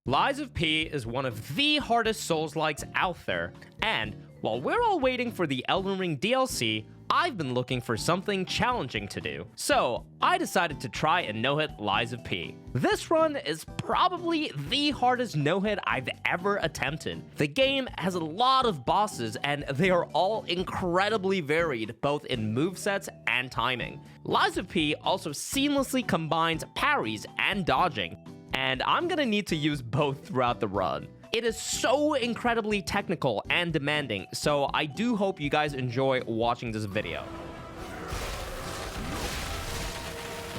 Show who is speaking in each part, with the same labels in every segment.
Speaker 1: Lies of P is one of the hardest Souls-likes out there, and while we're all waiting for the Elden Ring DLC, I've been looking for something challenging to do. So, I decided to try and no-hit Lies of P. This run is probably the hardest no-hit I've ever attempted. The game has a lot of bosses, and they are all incredibly varied, both in movesets and timing. Lies of P also seamlessly combines parries and dodging, and I'm gonna need to use both throughout the run. It is so incredibly technical and demanding, so I do hope you guys enjoy watching this video.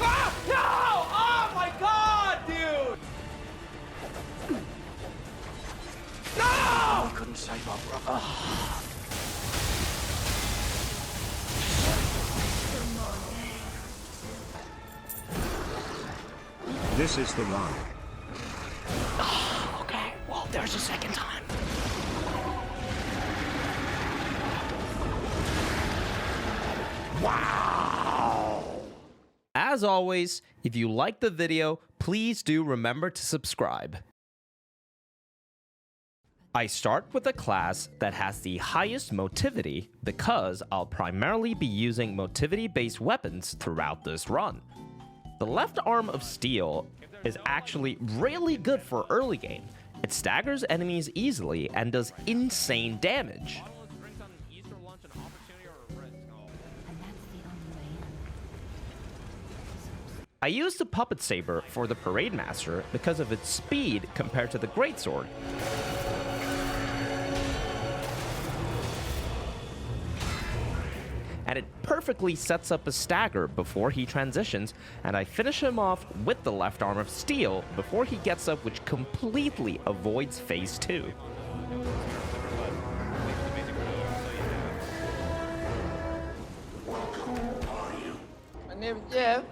Speaker 1: Ah! No! Oh my god, dude! No!
Speaker 2: I couldn't save my brother.
Speaker 3: This is the run.
Speaker 2: Okay, well, there's a second time.
Speaker 1: Wow! As always, if you like the video, please do remember to subscribe. I start with a class that has the highest motivity because I'll primarily be using motivity-based weapons throughout this run. The left arm of steel is actually really good for early game. It staggers enemies easily and does insane damage. I used the Puppet Saber for the Parade Master because of its speed compared to the Greatsword. And it perfectly sets up a stagger before he transitions, and I finish him off with the left arm of steel before he gets up, which completely avoids phase 2.
Speaker 2: My name's Jeff.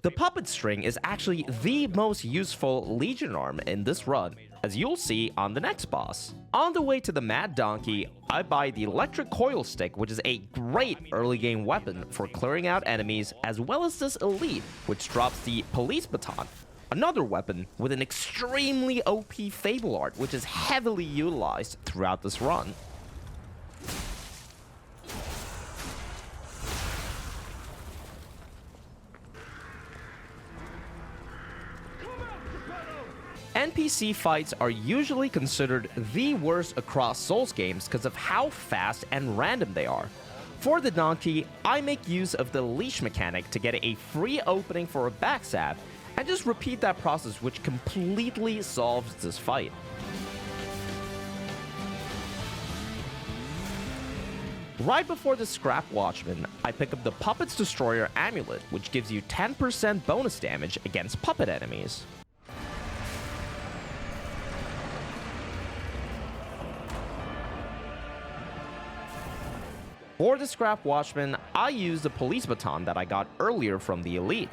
Speaker 1: The Puppet String is actually the most useful Legion arm in this run, as you'll see on the next boss. On the way to the Mad Donkey, I buy the Electric Coil Stick, which is a great early game weapon for clearing out enemies, as well as this Elite, which drops the Police Baton, another weapon with an extremely OP Fable Art, which is heavily utilized throughout this run. NPC fights are usually considered the worst across Souls games because of how fast and random they are. For the Donkey, I make use of the leash mechanic to get a free opening for a backstab, and just repeat that process, which completely solves this fight. Right before the Scrap Watchman, I pick up the Puppet's Destroyer Amulet, which gives you 10% bonus damage against puppet enemies. For the Scrap Watchman, I use the Police Baton that I got earlier from the Elite.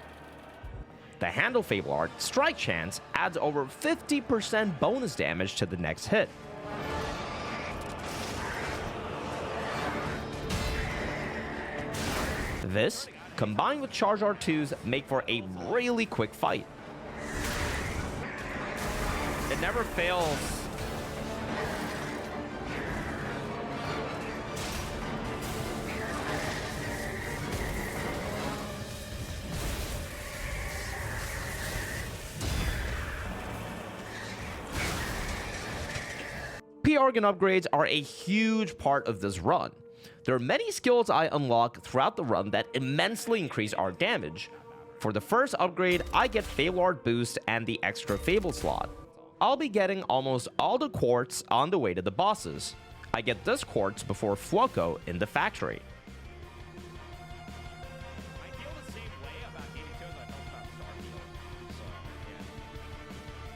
Speaker 1: The Handle Fable Art, Strike Chance, adds over 50% bonus damage to the next hit. This, combined with Charge R2s, make for a really quick fight. It never fails. P-Organ upgrades are a huge part of this run. There are many skills I unlock throughout the run that immensely increase our damage. For the first upgrade, I get Fable Art Boost and the extra Fable slot. I'll be getting almost all the quartz on the way to the bosses. I get this quartz before Fuoco in the factory.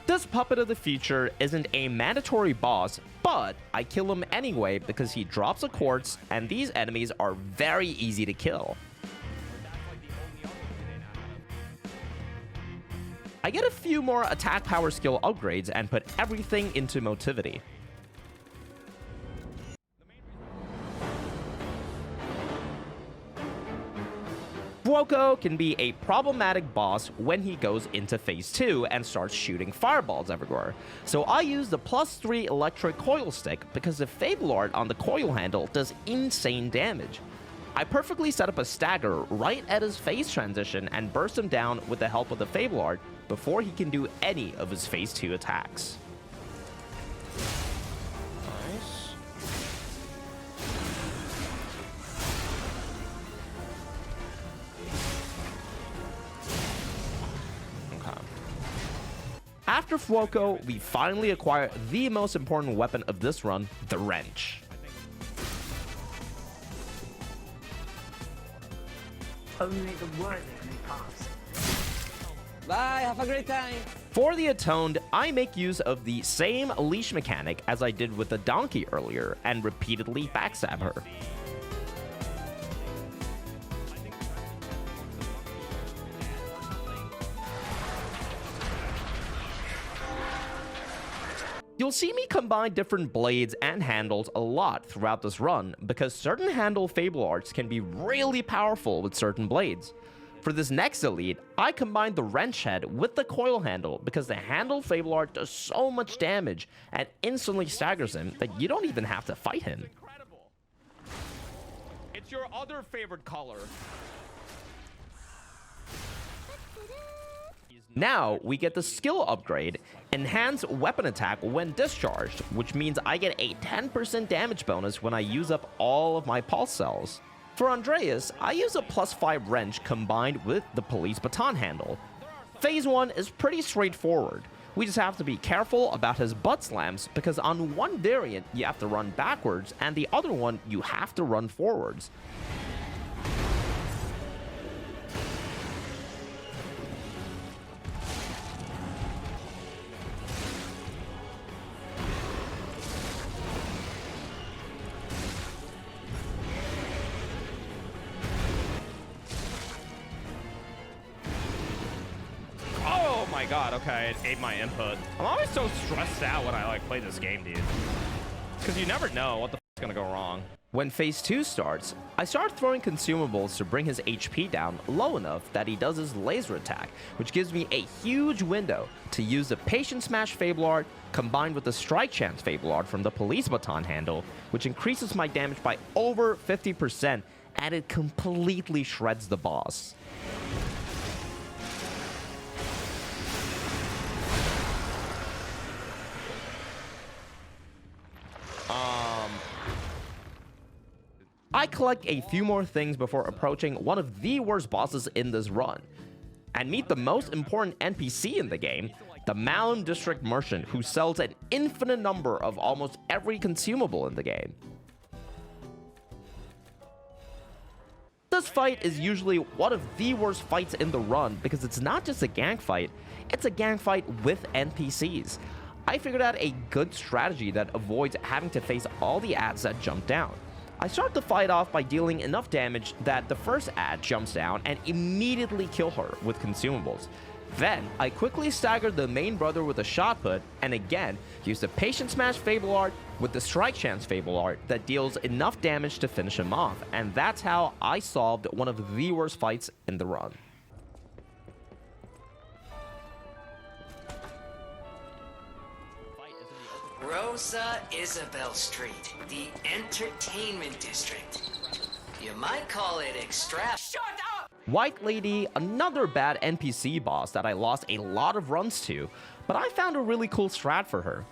Speaker 1: This Puppet of the Future isn't a mandatory boss, but I kill him anyway because he drops a quartz and these enemies are very easy to kill. I get a few more attack power skill upgrades and put everything into motivity. Fuoco can be a problematic boss when he goes into phase 2 and starts shooting fireballs everywhere. So I use the +3 electric coil stick because the Fable Art on the coil handle does insane damage. I perfectly set up a stagger right at his phase transition and burst him down with the help of the Fable Art before he can do any of his phase 2 attacks. Nice. Okay. After Fuoco, we finally acquire the most important weapon of this run, the wrench.
Speaker 2: Only the worthy may pass.
Speaker 4: Bye, have a great time.
Speaker 1: For the Atoned, I make use of the same leash mechanic as I did with the donkey earlier and repeatedly backstab her. You'll see me combine different blades and handles a lot throughout this run because certain handle Fable Arts can be really powerful with certain blades. For this next elite, I combined the wrench head with the coil handle because the handle Fable Art does so much damage and instantly staggers him that you don't even have to fight him.
Speaker 5: Incredible. It's your other favorite color.
Speaker 1: Now we get the skill upgrade, enhanced weapon attack when discharged, which means I get a 10% damage bonus when I use up all of my pulse cells. For Andreas, I use a +5 wrench combined with the police baton handle. Phase 1 is pretty straightforward. We just have to be careful about his butt slams because on one variant you have to run backwards and the other one you have to run forwards.
Speaker 5: Oh my god, okay, it ate my input. I'm always so stressed out when I play this game, dude. Because you never know what the f*** is gonna go wrong.
Speaker 1: When phase 2 starts, I start throwing consumables to bring his HP down low enough that he does his laser attack, which gives me a huge window to use the Patient Smash Fable Art combined with the Strike Chance Fable Art from the Police Baton handle, which increases my damage by over 50% and it completely shreds the boss. I collect a few more things before approaching one of the worst bosses in this run, and meet the most important NPC in the game, the Malum District Merchant, who sells an infinite number of almost every consumable in the game. This fight is usually one of the worst fights in the run because it's not just a gang fight, it's a gang fight with NPCs. I figured out a good strategy that avoids having to face all the ads that jump down. I start the fight off by dealing enough damage that the first ad jumps down and immediately kill her with consumables. Then, I quickly stagger the main brother with a shot put, and again, use the Patient Smash Fable Art with the Strike Chance Fable Art that deals enough damage to finish him off, and that's how I solved one of the worst fights in the run.
Speaker 6: Rosa Isabel Street, the entertainment district. You might call it Shut up!
Speaker 1: White Lady, another bad NPC boss that I lost a lot of runs to, but I found a really cool strat for her.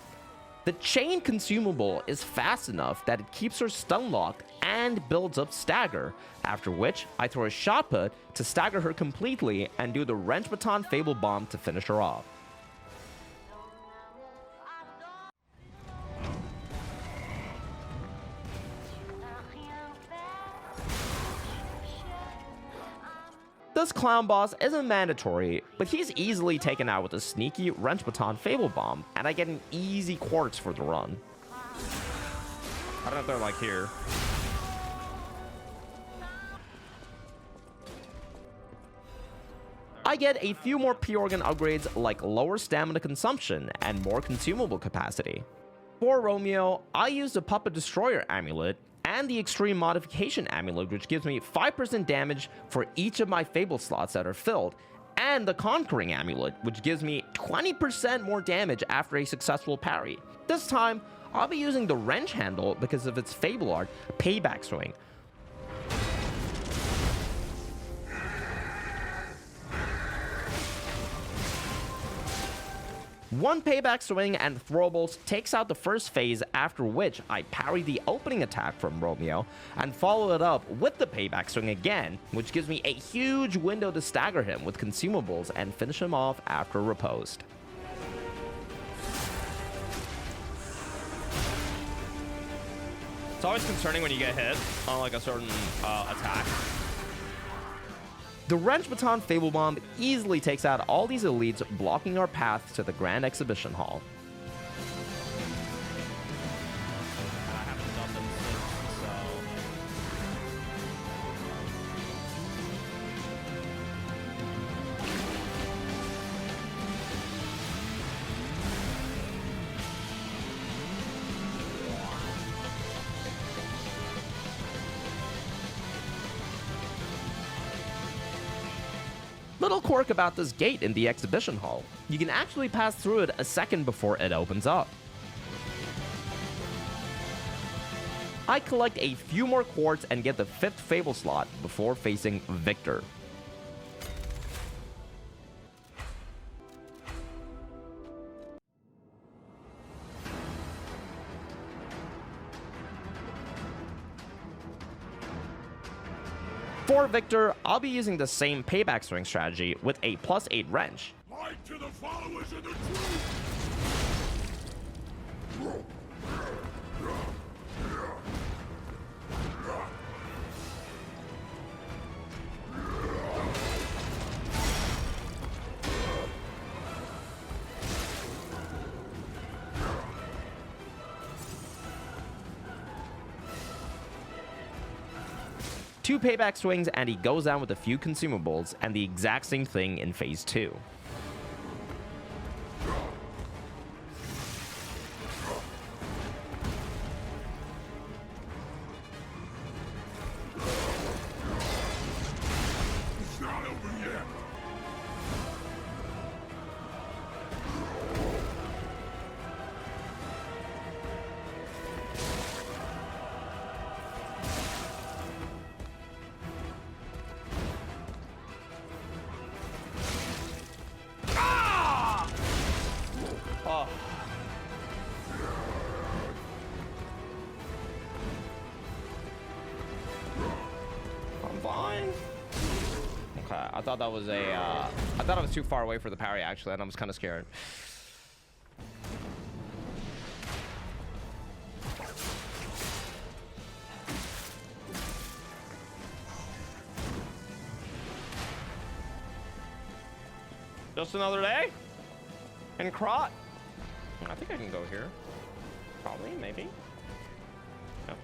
Speaker 1: The chain consumable is fast enough that it keeps her stun locked and builds up stagger, after which I throw a shot put to stagger her completely and do the Wrench Baton Fable Bomb to finish her off. This clown boss isn't mandatory, but he's easily taken out with a sneaky Wrench Baton Fable Bomb, and I get an easy quartz for the run.
Speaker 5: I don't know if they're like here.
Speaker 1: I get a few more P-Organ upgrades like lower stamina consumption and more consumable capacity. For Romeo, I use the Puppet Destroyer amulet, and the Extreme Modification Amulet, which gives me 5% damage for each of my Fable slots that are filled, and the Conquering Amulet, which gives me 20% more damage after a successful parry. This time, I'll be using the Wrench handle because of its Fable art, Payback Swing. One Payback Swing and Throwables takes out the first phase, after which I parry the opening attack from Romeo and follow it up with the Payback Swing again, which gives me a huge window to stagger him with consumables and finish him off after riposte.
Speaker 5: It's always concerning when you get hit on like a certain attack.
Speaker 1: The Wrench Baton Fable Bomb easily takes out all these elites, blocking our path to the Grand Exhibition Hall.
Speaker 5: I haven't done them since, so...
Speaker 1: Little quirk about this gate in the exhibition hall. You can actually pass through it a second before it opens up. I collect a few more quartz and get the 5th Fable slot before facing Victor. For Victor, I'll be using the same Payback Swing strategy with a +8 Wrench.
Speaker 3: Light to the followers of the truth!
Speaker 1: Two Payback Swings and he goes down with a few consumables, and the exact same thing in phase 2.
Speaker 3: It's not over yet!
Speaker 5: Oh.
Speaker 1: I'm fine.
Speaker 5: Okay, I thought that was a, I thought I was too far away for the parry, actually, and I was kind of scared. Just another day? And Krot? I think I can go here. Probably, maybe. No.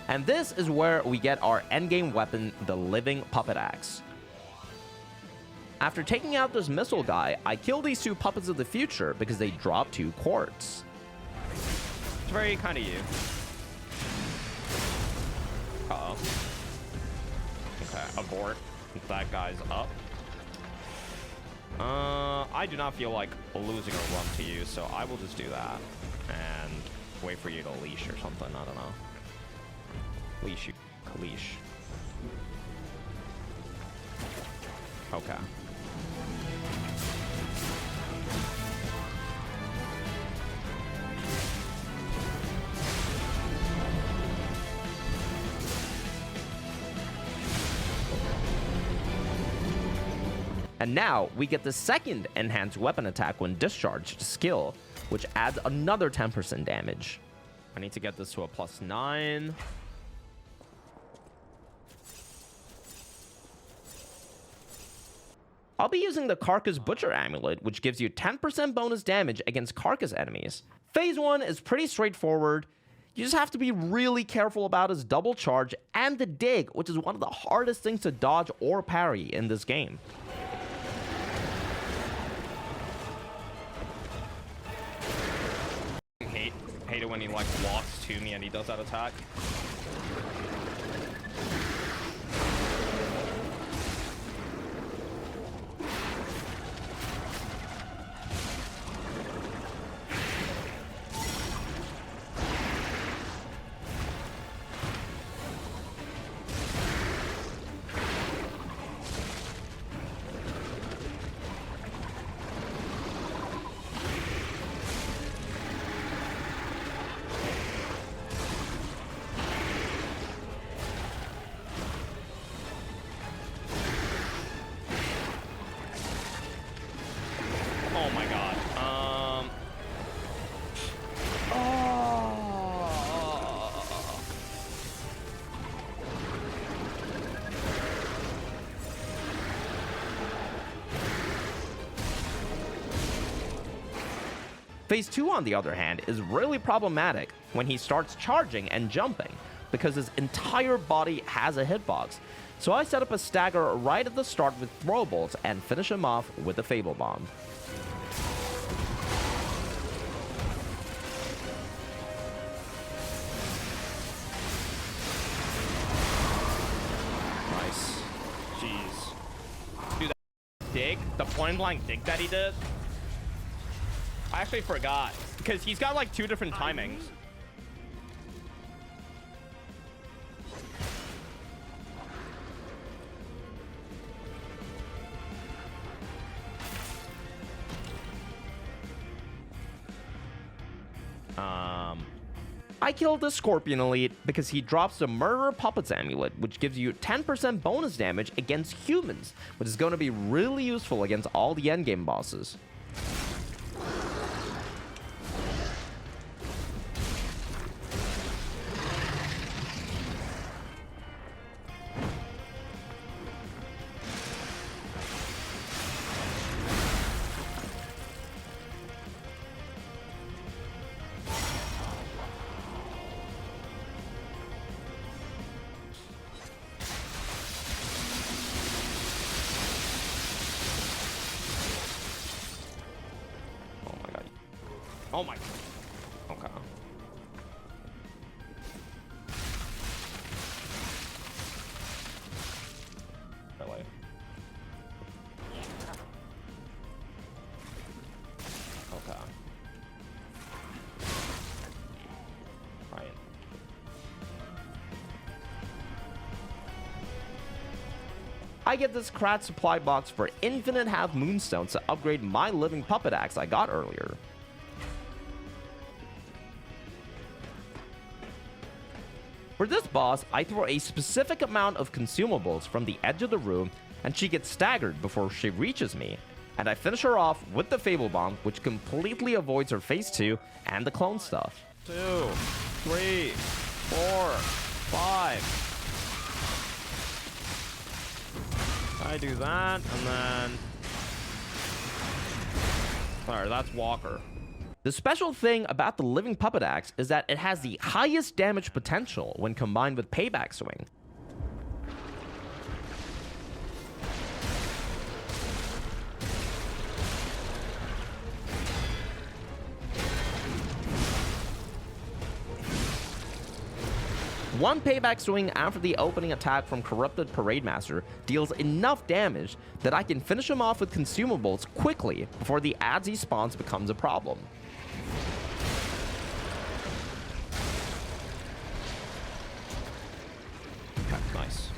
Speaker 1: And this is where we get our endgame weapon, the Living Puppet Axe. After taking out this missile guy, I kill these two puppets of the future because they drop 2 quartz.
Speaker 5: It's very kind of you. Uh-oh. Okay, abort. That guy's up. I do not feel like losing a run to you, so I will just do that. And wait for you to leash or something, I don't know. Leash you. Leash. Okay.
Speaker 1: And now we get the second enhanced weapon attack when discharged skill, which adds another 10% damage.
Speaker 5: I need to get this to a +9.
Speaker 1: I'll be using the Carcass Butcher Amulet, which gives you 10% bonus damage against Carcass enemies. Phase 1 is pretty straightforward. You just have to be really careful about his double charge and the dig, which is one of the hardest things to dodge or parry in this game.
Speaker 5: Hate it when he like walks to me and he does that attack. Oh my god.
Speaker 1: Phase 2, on the other hand, is really problematic when he starts charging and jumping, because his entire body has a hitbox. So I set up a stagger right at the start with throwables and finish him off with a Fable Bomb.
Speaker 5: Nice. Jeez. Dude, that dig, the point blank dig that he did, I actually forgot, because he's got like 2 different timings.
Speaker 1: I killed the Scorpion Elite because he drops the Murderer Puppets Amulet, which gives you 10% bonus damage against humans, which is going to be really useful against all the endgame bosses.
Speaker 5: Oh my. Okay. Really? Okay. Right.
Speaker 1: I get this Krat supply box for infinite half moonstones to upgrade my living puppet axe I got earlier. For this boss, I throw a specific amount of consumables from the edge of the room, and she gets staggered before she reaches me. And I finish her off with the Fable Bomb, which completely avoids her phase 2 and the clone stuff.
Speaker 5: 2, 3, 4, 5. I do that, and then... Sorry, that's Walker.
Speaker 1: The special thing about the Living Puppet Axe is that it has the highest damage potential when combined with Payback Swing. One Payback Swing after the opening attack from Corrupted Parade Master deals enough damage that I can finish him off with consumables quickly before the ads he spawns becomes a problem.
Speaker 5: Nice.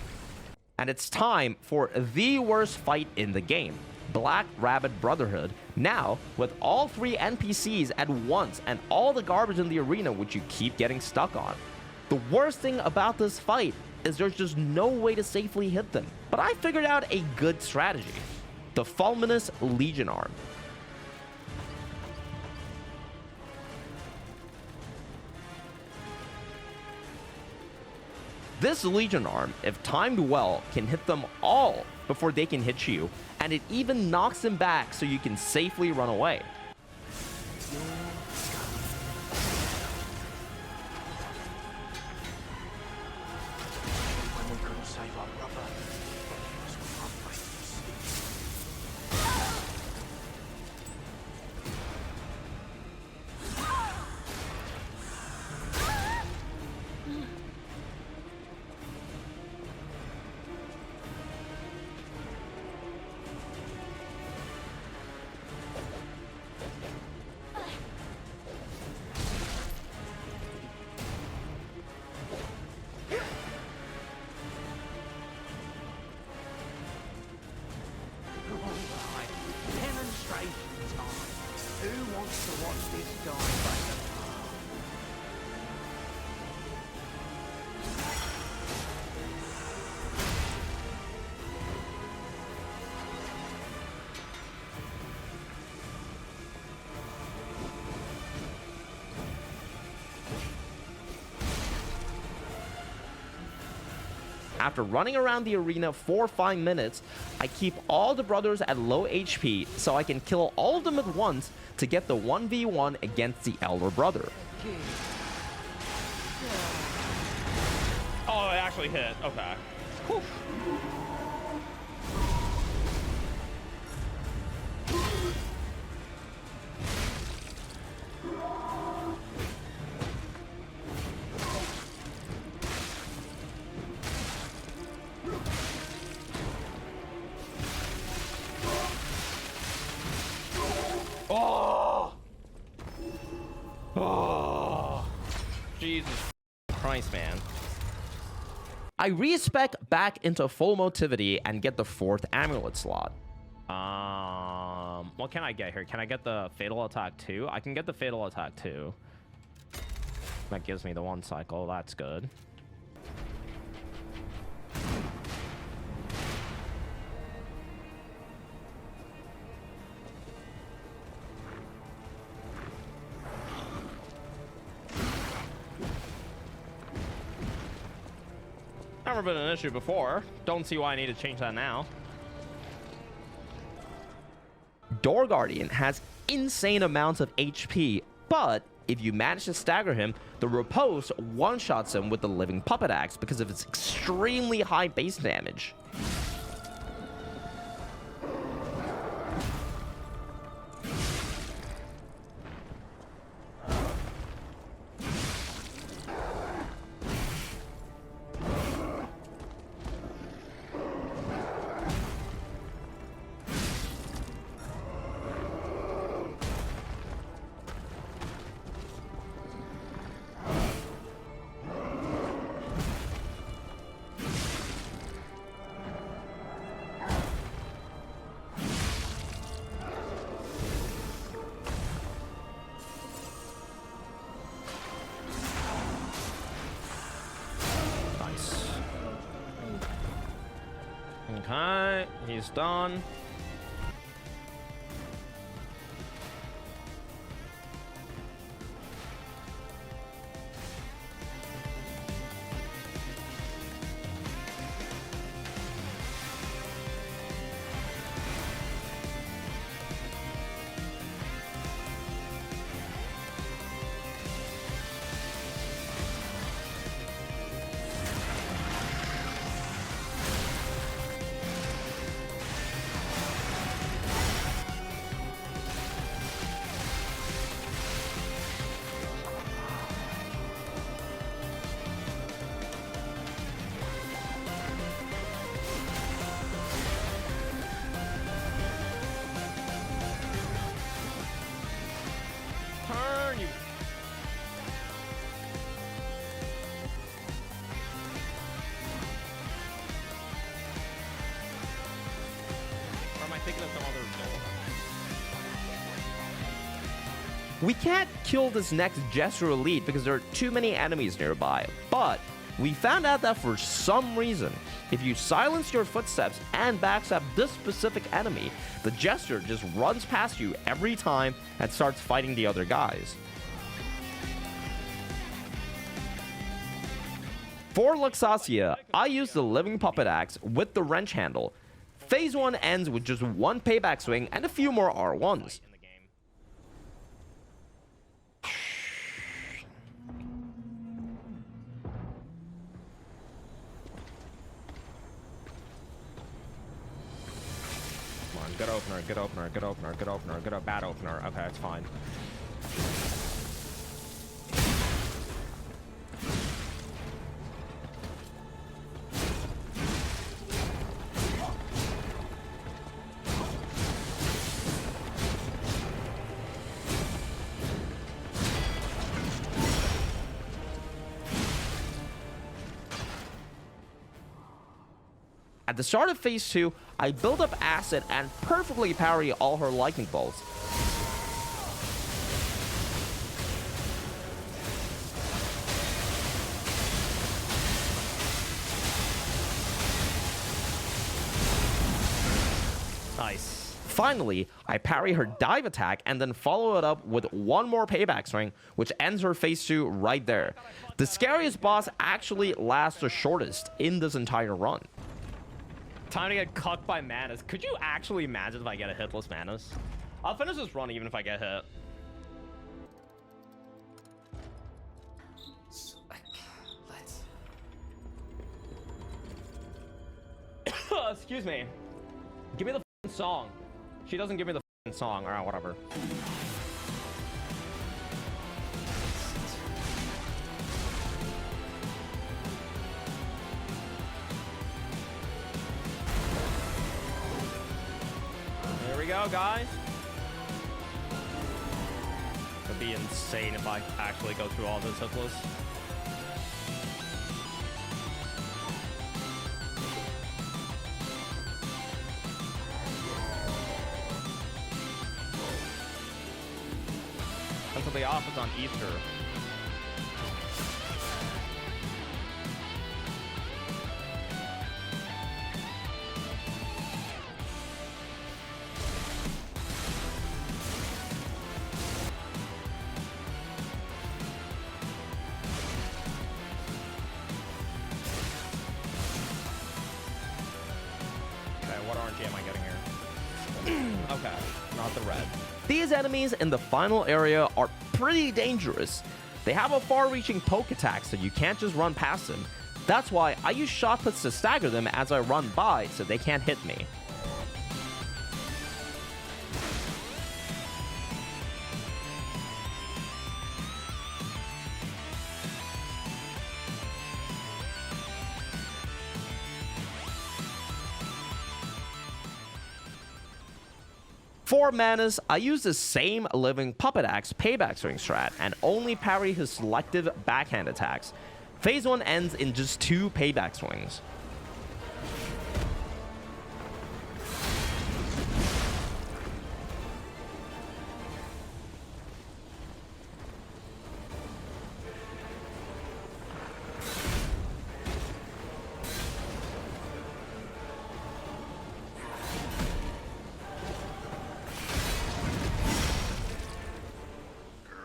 Speaker 1: And it's time for the worst fight in the game, Black Rabbit Brotherhood. Now, with all 3 NPCs at once and all the garbage in the arena which you keep getting stuck on. The worst thing about this fight is there's just no way to safely hit them. But I figured out a good strategy. The Fulminous Legion Arm. This Legion Arm, if timed well, can hit them all before they can hit you, and it even knocks them back so you can safely run away. After running around the arena for 5 minutes, I keep all the brothers at low HP so I can kill all of them at once to get the 1v1 against the elder brother.
Speaker 5: Oh, it actually hit. Okay. Whew. Oh! Oh! Jesus Christ, man.
Speaker 1: I respec back into full motivity and get the 4th amulet slot.
Speaker 5: What can I get here? Can I get the fatal attack too? I can get the fatal attack too. That gives me the 1 cycle. That's good. Never been an issue before. Don't see why I need to change that now.
Speaker 1: Door Guardian has insane amounts of HP, but if you manage to stagger him, the riposte one-shots him with the living puppet axe because of its extremely high base damage.
Speaker 5: Okay, he's done. Turn, you. Or am I thinking of some other build?
Speaker 1: We can't kill this next Jester Elite because there are too many enemies nearby, but we found out that for some reason, if you silence your footsteps and backstab this specific enemy, the Jester just runs past you every time and starts fighting the other guys. For Luxasia, I use the Living Puppet Axe with the Wrench handle. Phase 1 ends with just 1 payback swing and a few more R1s.
Speaker 5: Good opener, good opener, good opener, good opener, good bad opener. Okay, it's fine.
Speaker 1: At the start of Phase 2, I build up Acid and perfectly parry all her lightning bolts.
Speaker 5: Nice.
Speaker 1: Finally, I parry her dive attack and then follow it up with one more payback swing, which ends her phase 2 right there. The scariest boss actually lasts the shortest in this entire run.
Speaker 5: Time to get cucked by Manus. Could you actually imagine if I get a hitless Manus? I'll finish this run even if I get hit. Excuse me. Give me the f***ing song. She doesn't give me the f***ing song. Alright, whatever. Here we go, guys. It'd be insane if I actually go through all this hitless. Until the off is on Easter. Okay, what RNG am I getting here? Okay, not the red.
Speaker 1: These enemies in the final area are pretty dangerous. They have a far-reaching poke attack, so you can't just run past them. That's why I use shot puts to stagger them as I run by so they can't hit me. For Manus, I use the same living puppet axe payback swing strat and only parry his selective backhand attacks. Phase 1 ends in just 2 payback swings.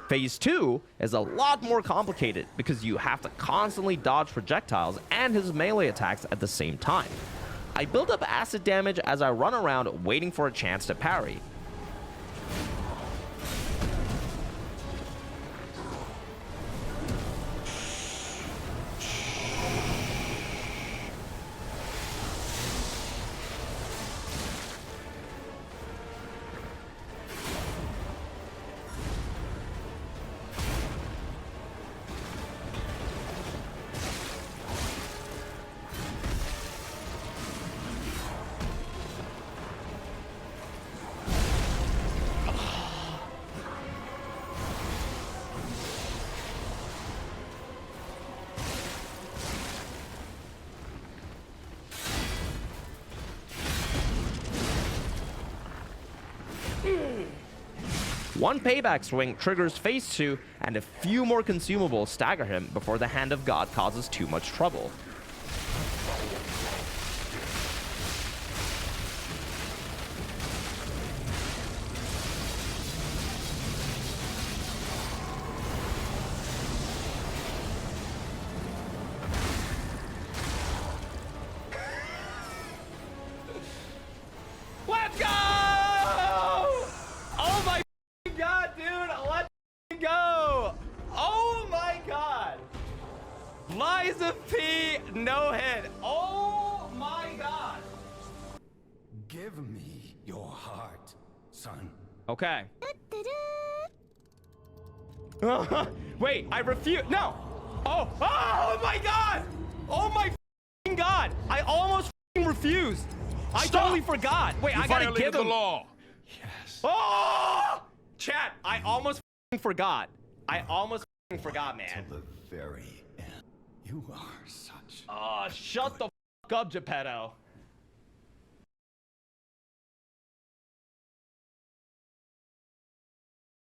Speaker 1: Phase 2 is a lot more complicated because you have to constantly dodge projectiles and his melee attacks at the same time. I build up acid damage as I run around waiting for a chance to parry. One payback swing triggers phase 2, and a few more consumables stagger him before the Hand of God causes too much trouble.
Speaker 5: Let's go! Oh my god, dude! Let's go! Oh my god! Liza P, no hit. Oh my god!
Speaker 3: Give me your heart, son.
Speaker 5: Okay. Wait, I refuse. No! Oh! Oh my god! Oh my god! I almost refused. I totally forgot. Wait, I gotta give him.
Speaker 3: the law. Yes.
Speaker 5: Oh! Chat, I almost forgot. I almost forgot, man.
Speaker 3: To the very end. You are such.
Speaker 5: Oh, shut the up, Geppetto.